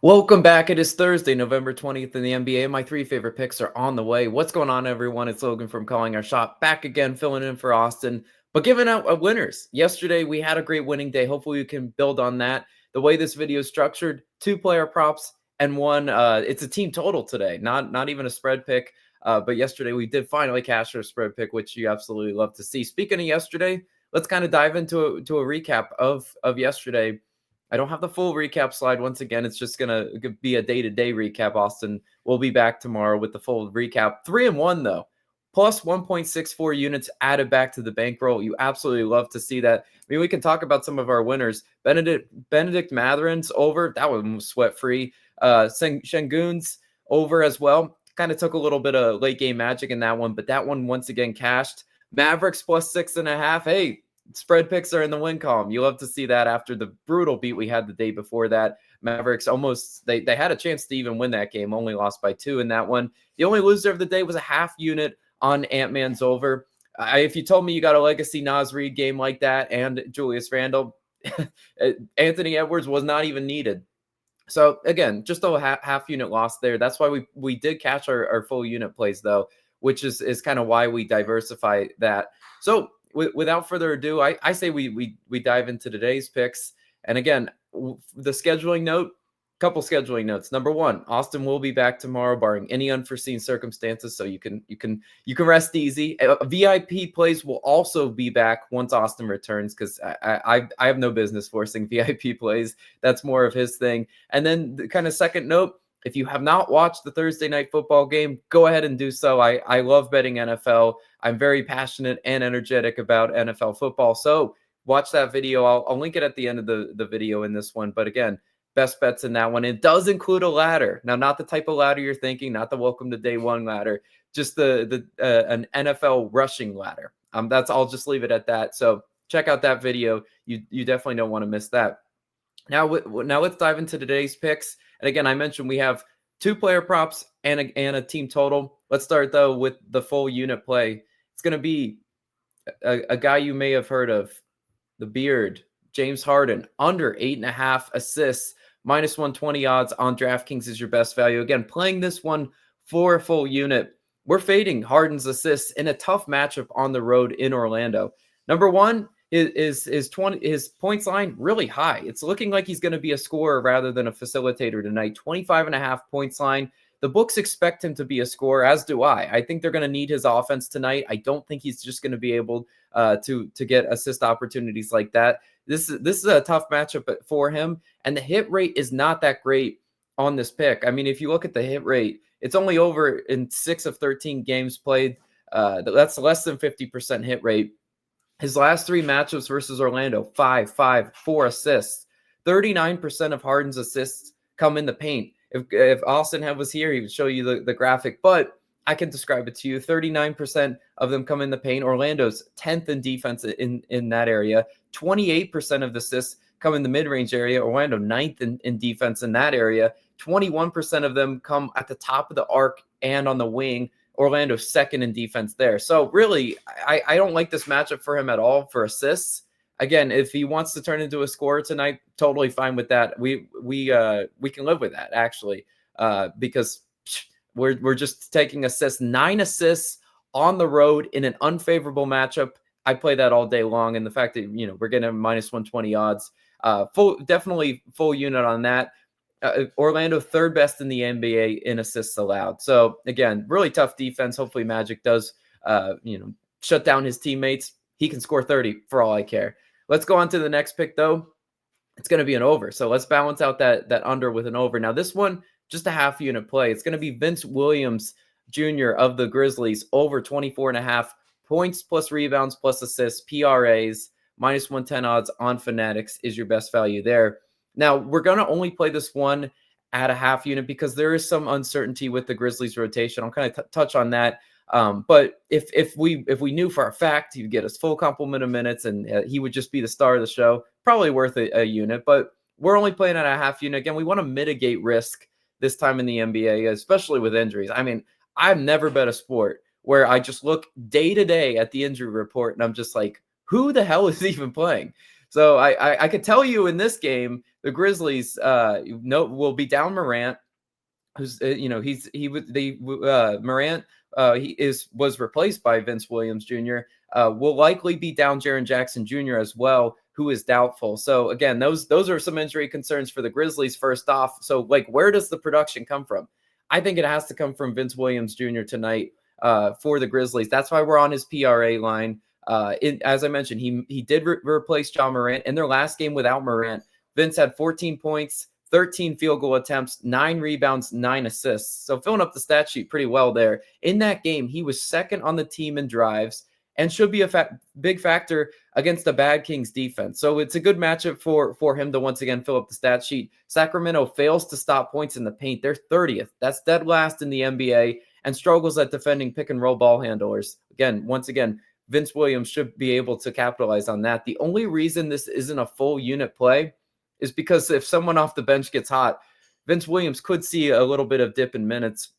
Welcome back. It is Thursday, November 20th in the NBA. My three favorite picks are on the way. What's going on, everyone? It's Logan from Calling Our Shot, back again, filling in for Austin, but giving out winners. Yesterday, we had a great winning day. Hopefully, we can build on that. The way this video is structured, two player props and one. It's a team total today, not even a spread pick. But yesterday, we did finally cash our spread pick, which you absolutely love to see. Speaking of yesterday, let's kind of dive into a recap of yesterday. I don't have the full recap slide. Once again, it's just going to be a day-to-day recap. Austin will be back tomorrow with the full recap. 3-1, though. Plus 1.64 units added back to the bankroll. You absolutely love to see that. I mean, we can talk about some of our winners. Benedict Matherin's over. That one was sweat-free. Şengün's over as well. Kind of took a little bit of late-game magic in that one, but that one once again cashed. Mavericks plus 6.5. Hey, spread picks are in the win column. You love to see that after the brutal beat we had the day before that. Mavericks almost, they had a chance to even win that game, only lost by 2 in that one. The only loser of the day was a half unit on Ant-Man's over. If you told me you got a legacy Naz Reid game like that and Julius Randle, Anthony Edwards was not even needed. So again, just a half unit loss there. That's why we did catch our full unit plays though, which is kind of why we diversify that. So without further ado, I say we dive into today's picks. And again, the scheduling note, couple scheduling notes. Number one, Austin will be back tomorrow, barring any unforeseen circumstances, so you can rest easy. VIP plays will also be back once Austin returns, because I have no business forcing VIP plays. That's more of his thing. And then the kind of second note, if you have not watched the Thursday night football game, go ahead and do so. I love betting NFL. I'm very passionate and energetic about NFL football. So watch that video. I'll link it at the end of the video in this one. But again, best bets in that one. It does include a ladder. Now, not the type of ladder you're thinking, not the welcome to day one ladder, just an NFL rushing ladder. I'll just leave it at that. So check out that video. You definitely don't want to miss that. Now let's dive into today's picks. And again, I mentioned we have two player props and a team total. Let's start though with the full unit play. It's going to be a guy you may have heard of, the Beard, James Harden, under 8.5 assists, minus 120 odds on DraftKings is your best value. Again, playing this one for a full unit. We're fading Harden's assists in a tough matchup on the road in Orlando. Number one, his points line really high. It's looking like he's going to be a scorer rather than a facilitator tonight. 25.5 points line. The books expect him to be a scorer, as do I. I think they're going to need his offense tonight. I don't think he's just going to be able to get assist opportunities like that. This is a tough matchup for him, and the hit rate is not that great on this pick. I mean, if you look at the hit rate, it's only over in 6 of 13 games played. That's less than 50% hit rate. His last 3 matchups versus Orlando, 4 assists. 39% of Harden's assists come in the paint. If Austin was here, he would show you the graphic, but I can describe it to you. 39% of them come in the paint. Orlando's 10th in defense in that area. 28% of the assists come in the mid-range area. Orlando 9th in defense in that area. 21% of them come at the top of the arc and on the wing. Orlando 2nd in defense there. So really, I don't like this matchup for him at all for assists. Again, if he wants to turn into a scorer tonight, totally fine with that. We can live with that actually, because we're just taking assists. 9 assists on the road in an unfavorable matchup. I play that all day long, and the fact that we're getting minus 120 odds, definitely full unit on that. Orlando 3rd best in the NBA in assists allowed. So again, really tough defense. Hopefully Magic does shut down his teammates. He can score 30 for all I care. Let's go on to the next pick though. It's going to be an over. So let's balance out that under with an over. Now this one, just a half unit play. It's going to be Vince Williams Jr. of the Grizzlies, over 24.5 points plus rebounds plus assists, PRAs, minus 110 odds on Fanatics is your best value there. Now, we're going to only play this one at a half unit because there is some uncertainty with the Grizzlies rotation. I'll kind of touch on that. But if we knew for a fact he'd get us full complement of minutes and he would just be the star of the show, probably worth a unit. But we're only playing at a half unit. Again, we want to mitigate risk this time in the NBA, especially with injuries. I mean, I've never bet a sport where I just look day to day at the injury report and I'm just like, who the hell is even playing? So I could tell you in this game, the Grizzlies will be down Morant, who's Morant was replaced by Vince Williams Jr. Will likely be down Jaren Jackson Jr. as well, who is doubtful. So again, those are some injury concerns for the Grizzlies. First off, so like, where does the production come from? I think it has to come from Vince Williams Jr. tonight for the Grizzlies. That's why we're on his PRA line. As I mentioned, he did replace John Morant in their last game without Morant. Vince had 14 points, 13 field goal attempts, 9 rebounds, 9 assists. So filling up the stat sheet pretty well there. In that game, he was second on the team in drives and should be a big factor against the bad Kings defense. So it's a good matchup for him to once again fill up the stat sheet. Sacramento fails to stop points in the paint. They're 30th. That's dead last in the NBA, and struggles at defending pick and roll ball handlers. Once again, Vince Williams should be able to capitalize on that. The only reason this isn't a full unit play is because if someone off the bench gets hot, Vince Williams could see a little bit of dip in minutes.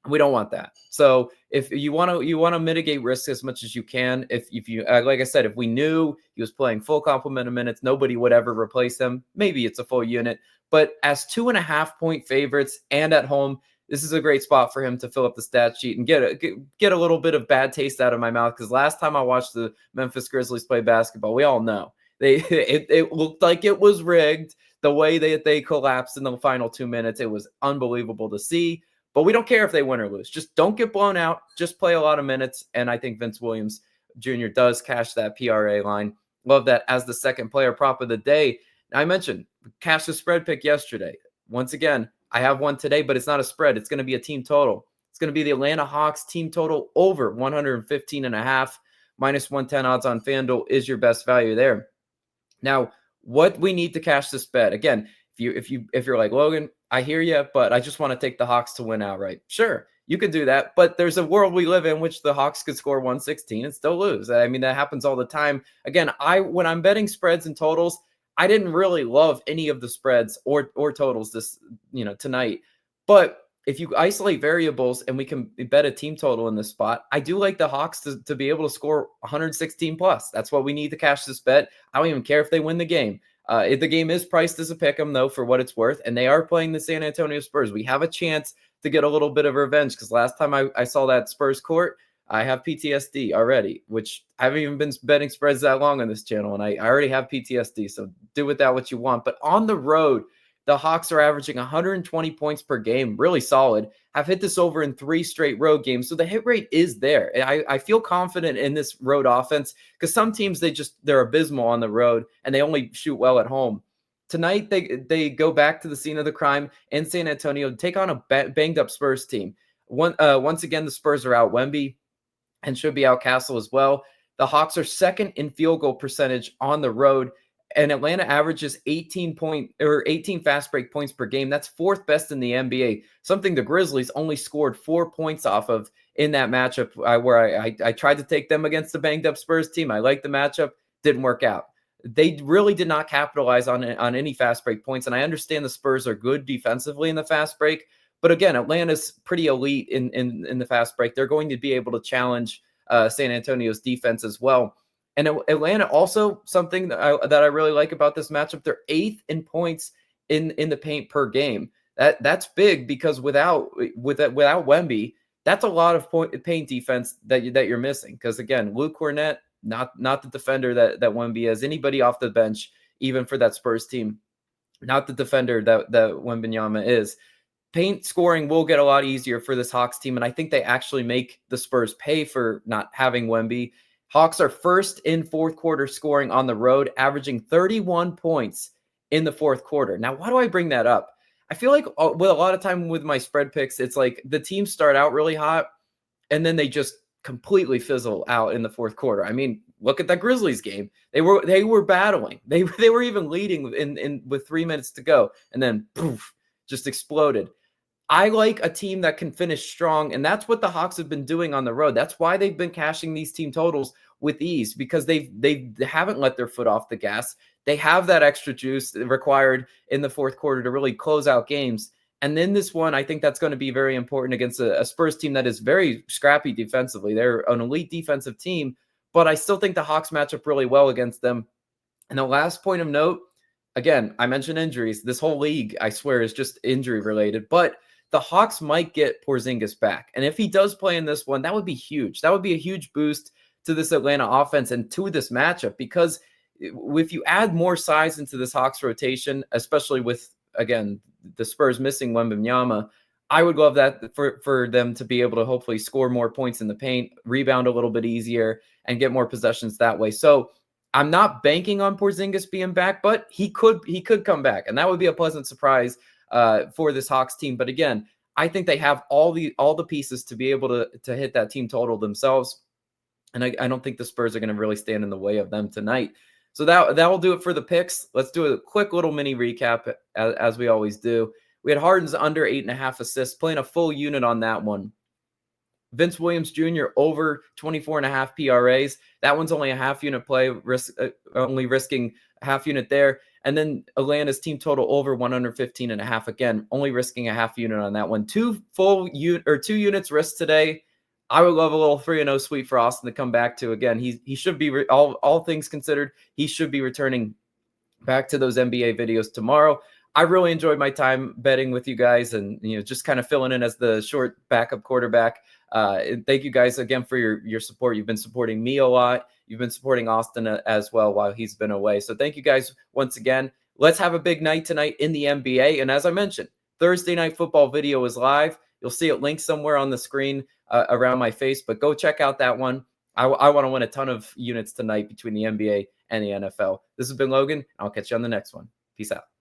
We don't want that. So if you want to mitigate risk as much as you can. If you like I said, if we knew he was playing full complement of minutes, nobody would ever replace him. Maybe it's a full unit, but as 2.5-point favorites and at home, this is a great spot for him to fill up the stat sheet and get a little bit of bad taste out of my mouth. Because last time I watched the Memphis Grizzlies play basketball, we all know it looked like it was rigged. The way they collapsed in the final 2 minutes, it was unbelievable to see. But we don't care if they win or lose. Just don't get blown out. Just play a lot of minutes. And I think Vince Williams Jr. does cash that PRA line. Love that as the second player prop of the day. I mentioned cash the spread pick yesterday. Once again, I have one today, but it's not a spread. It's going to be a team total. It's going to be the Atlanta Hawks team total over 115.5. Minus 110 odds on FanDuel is your best value there. Now, what we need to cash this bet, again, if you're like, Logan, I hear you, but I just want to take the Hawks to win outright. Sure, you can do that, but there's a world we live in which the Hawks could score 116 and still lose. I mean, that happens all the time. Again, when I'm betting spreads and totals, I didn't really love any of the spreads or totals tonight. But if you isolate variables and we can bet a team total in this spot, I do like the Hawks to be able to score 116 plus. That's what we need to cash this bet. I don't even care if they win the game. If the game is priced as a pick 'em, though, for what it's worth, and they are playing the San Antonio Spurs, we have a chance to get a little bit of revenge, because last time I saw that Spurs court, I have PTSD already, which I haven't even been betting spreads that long on this channel, and I already have PTSD, so do with that what you want. But on the road, the Hawks are averaging 120 points per game, really solid. Have hit this over in 3 straight road games, so the hit rate is there. I feel confident in this road offense, because some teams, they're abysmal on the road and they only shoot well at home. Tonight, they go back to the scene of the crime in San Antonio, take on a banged up Spurs team. Once again, the Spurs are out Wemby and should be out Castle as well. The Hawks are second in field goal percentage on the road, and Atlanta averages 18 fast break points per game. That's 4th best in the NBA, something the Grizzlies only scored 4 points off of in that matchup, where I tried to take them against the banged up Spurs team. I liked the matchup, didn't work out. They really did not capitalize on any fast break points, and I understand the Spurs are good defensively in the fast break, but again, Atlanta's pretty elite in the fast break. They're going to be able to challenge San Antonio's defense as well. And Atlanta also, something that I really like about this matchup, they're 8th in points in the paint per game. That's big, because without Wemby, that's a lot of paint defense that you're missing. Because again, Luke Cornett, not the defender that Wemby is. Anybody off the bench, even for that Spurs team, not the defender that Wembanyama is. Paint scoring will get a lot easier for this Hawks team, and I think they actually make the Spurs pay for not having Wemby. Hawks are first in fourth quarter scoring on the road, averaging 31 points in the fourth quarter. Now, why do I bring that up? I feel like with a lot of time with my spread picks, it's like the teams start out really hot and then they just completely fizzle out in the fourth quarter. I mean, look at that Grizzlies game. They were battling. They were even leading in with 3 minutes to go, and then poof, just exploded. I like a team that can finish strong, and that's what the Hawks have been doing on the road. That's why they've been cashing these team totals with ease, because they haven't let their foot off the gas. They have that extra juice required in the fourth quarter to really close out games. And then this one, I think that's going to be very important against a Spurs team that is very scrappy defensively. They're an elite defensive team, but I still think the Hawks match up really well against them. And the last point of note, again, I mentioned injuries. This whole league, I swear, is just injury related. But the Hawks might get Porzingis back. And if he does play in this one, that would be huge. That would be a huge boost to this Atlanta offense and to this matchup, because if you add more size into this Hawks rotation, especially with, again, the Spurs missing Wembanyama, I would love that for them to be able to hopefully score more points in the paint, rebound a little bit easier, and get more possessions that way. So I'm not banking on Porzingis being back, but he could come back, and that would be a pleasant surprise for this Hawks team. But again, I think they have all the pieces to be able to hit that team total themselves, and I don't think the Spurs are going to really stand in the way of them tonight. So that will do it for the picks. Let's do a quick little mini recap as we always do. We had Harden's under 8.5 assists, playing a full unit on that one. Vince Williams Jr. over 24.5 PRAs. That one's only a half unit play, only risking a half unit there. And then Atlanta's team total over 115.5. Again, only risking a half unit on that one. Two units risked today. I would love a little 3-0 sweep for Austin to come back to. Again, he should be all things considered, he should be returning back to those NBA videos tomorrow. I really enjoyed my time betting with you guys, and just kind of filling in as the short backup quarterback. Thank you guys again for your support. You've been supporting me a lot. You've been supporting Austin as well while he's been away. So thank you guys once again. Let's have a big night tonight in the NBA. And as I mentioned, Thursday Night Football video is live. You'll see it linked somewhere on the screen around my face, but go check out that one. I want to win a ton of units tonight between the NBA and the NFL. This has been Logan. I'll catch you on the next one. Peace out.